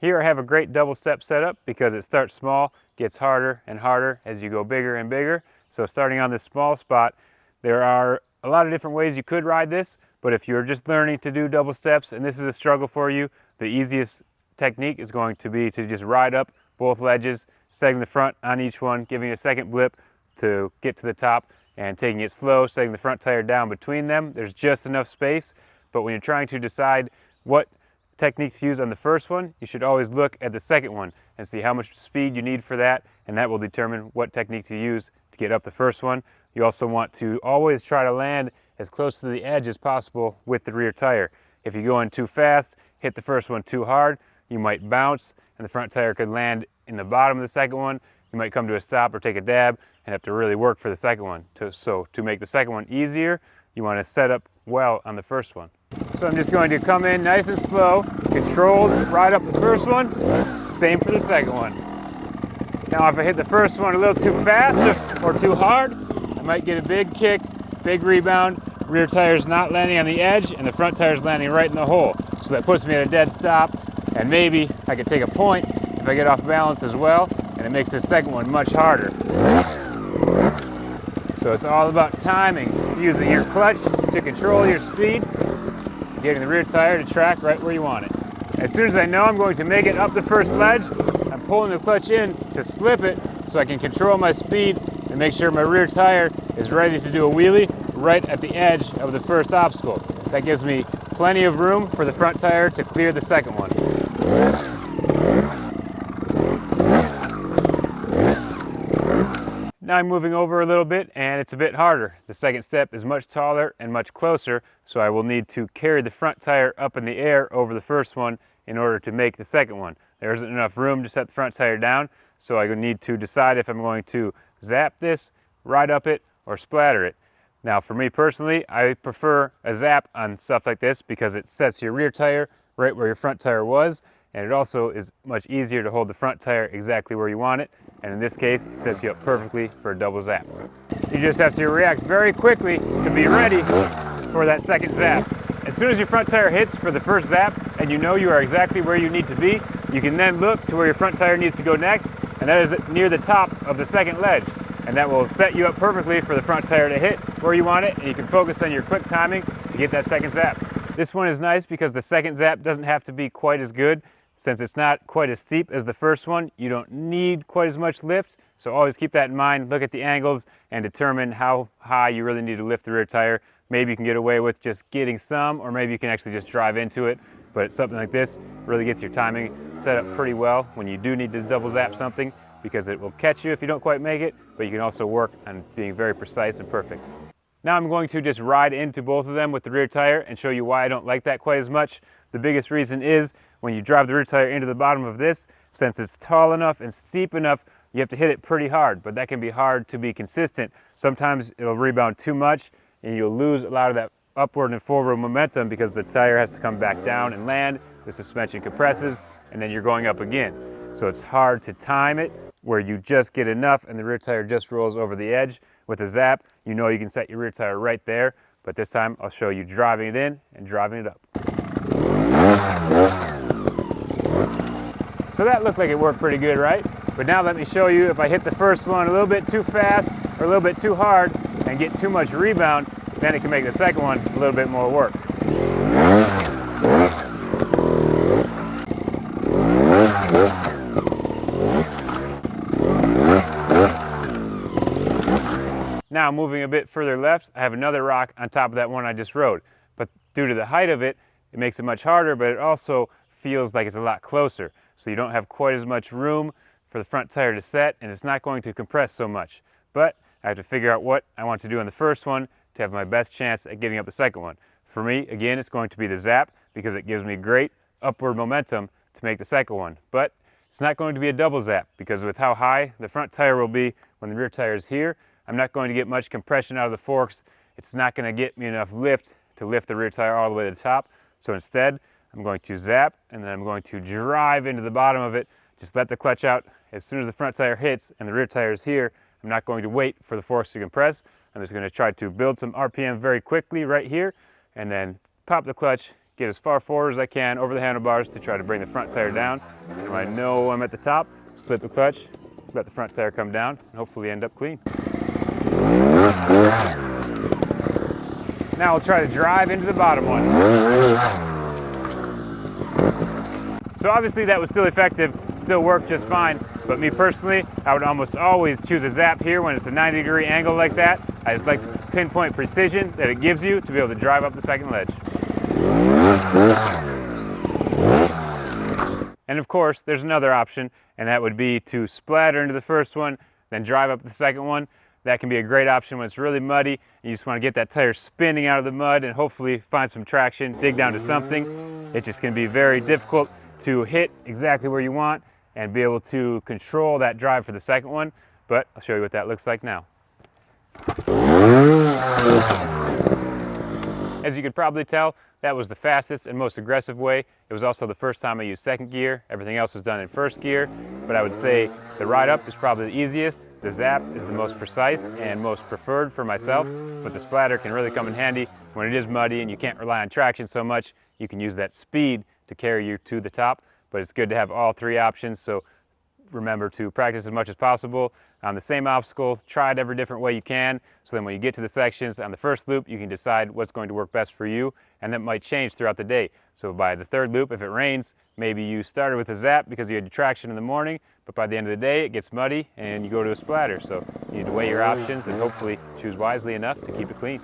Here I have a great double step setup because it starts small, gets harder and harder as you go bigger and bigger. So starting on this small spot, there are a lot of different ways you could ride this, but if you're just learning to do double steps and this is a struggle for you, the easiest technique is going to be to just ride up both ledges, setting the front on each one, giving it a second blip to get to the top, and taking it slow, setting the front tire down between them. There's just enough space, but when you're trying to decide what techniques to use on the first one, you should always look at the second one and see how much speed you need for that, and that will determine what technique to use to get up the first one. You also want to always try to land as close to the edge as possible with the rear tire. If you go in too fast, hit the first one too hard, you might bounce and the front tire could land in the bottom of the second one. You might come to a stop or take a dab and have to really work for the second one. So to make the second one easier, you want to set up well on the first one. So I'm just going to come in nice and slow, controlled, ride up the first one, same for the second one. Now if I hit the first one a little too fast or too hard, I might get a big kick, big rebound, rear tire's not landing on the edge and the front tire's landing right in the hole. So that puts me at a dead stop, and maybe I could take a point if I get off balance as well, and it makes the second one much harder. So it's all about timing, using your clutch to control your speed, getting the rear tire to track right where you want it. As soon as I know I'm going to make it up the first ledge, I'm pulling the clutch in to slip it so I can control my speed and make sure my rear tire is ready to do a wheelie right at the edge of the first obstacle. That gives me plenty of room for the front tire to clear the second one. Now I'm moving over a little bit and it's a bit harder. The second step is much taller and much closer, so I will need to carry the front tire up in the air over the first one in order to make the second one. There isn't enough room to set the front tire down, so I need to decide if I'm going to zap this, ride up it, or splatter it. Now for me personally, I prefer a zap on stuff like this because it sets your rear tire right where your front tire was, and it also is much easier to hold the front tire exactly where you want it, and in this case, it sets you up perfectly for a double zap. You just have to react very quickly to be ready for that second zap. As soon as your front tire hits for the first zap, and you know you are exactly where you need to be, you can then look to where your front tire needs to go next, and that is near the top of the second ledge. And that will set you up perfectly for the front tire to hit where you want it, and you can focus on your quick timing to get that second zap. This one is nice because the second zap doesn't have to be quite as good. Since it's not quite as steep as the first one, you don't need quite as much lift, so always keep that in mind. Look at the angles and determine how high you really need to lift the rear tire. Maybe you can get away with just getting some, or maybe you can actually just drive into it, but something like this really gets your timing set up pretty well when you do need to double zap something, because it will catch you if you don't quite make it, but you can also work on being very precise and perfect. Now I'm going to just ride into both of them with the rear tire and show you why I don't like that quite as much. The biggest reason is when you drive the rear tire into the bottom of this, since it's tall enough and steep enough, you have to hit it pretty hard, but that can be hard to be consistent. Sometimes it'll rebound too much and you'll lose a lot of that upward and forward momentum because the tire has to come back down and land, the suspension compresses, and then you're going up again. So it's hard to time it where you just get enough and the rear tire just rolls over the edge. With a zap, you know you can set your rear tire right there, but this time I'll show you driving it in and driving it up. So that looked like it worked pretty good, right? But now let me show you if I hit the first one a little bit too fast or a little bit too hard and get too much rebound, then it can make the second one a little bit more work. Now moving a bit further left, I have another rock on top of that one I just rode. But due to the height of it, it makes it much harder, but it also feels like it's a lot closer. So you don't have quite as much room for the front tire to set, and it's not going to compress so much. But I have to figure out what I want to do on the first one to have my best chance at getting up the second one. For me, again, it's going to be the zap because it gives me great upward momentum to make the second one. But it's not going to be a double zap because with how high the front tire will be when the rear tire is here, I'm not going to get much compression out of the forks. It's not going to get me enough lift to lift the rear tire all the way to the top. So instead, I'm going to zap and then I'm going to drive into the bottom of it. Just let the clutch out. As soon as the front tire hits and the rear tire is here, I'm not going to wait for the forks to compress. I'm just going to try to build some RPM very quickly right here and then pop the clutch, get as far forward as I can over the handlebars to try to bring the front tire down. And when I know I'm at the top, slip the clutch, let the front tire come down, and hopefully end up clean. Now we'll try to drive into the bottom one. So obviously that was still effective, still worked just fine, but me personally, I would almost always choose a zap here when it's a 90-degree angle like that. I just like the pinpoint precision that it gives you to be able to drive up the second ledge. And of course, there's another option, and that would be to splatter into the first one, then drive up the second one. That can be a great option when it's really muddy, and you just want to get that tire spinning out of the mud and hopefully find some traction, dig down to something. It's just going to be very difficult to hit exactly where you want and be able to control that drive for the second one, but I'll show you what that looks like now. As you could probably tell, that was the fastest and most aggressive way. It was also the first time I used second gear. Everything else was done in first gear, but I would say the ride up is probably the easiest. The zap is the most precise and most preferred for myself, but the splatter can really come in handy when it is muddy and you can't rely on traction so much. You can use that speed to carry you to the top, but it's good to have all three options, so remember to practice as much as possible on the same obstacle. Try it every different way you can, so then when you get to the sections on the first loop, you can decide what's going to work best for you, and that might change throughout the day. So by the third loop, if it rains, maybe you started with a zap because you had your traction in the morning, but by the end of the day, it gets muddy and you go to a splatter. So you need to weigh your options and hopefully choose wisely enough to keep it clean.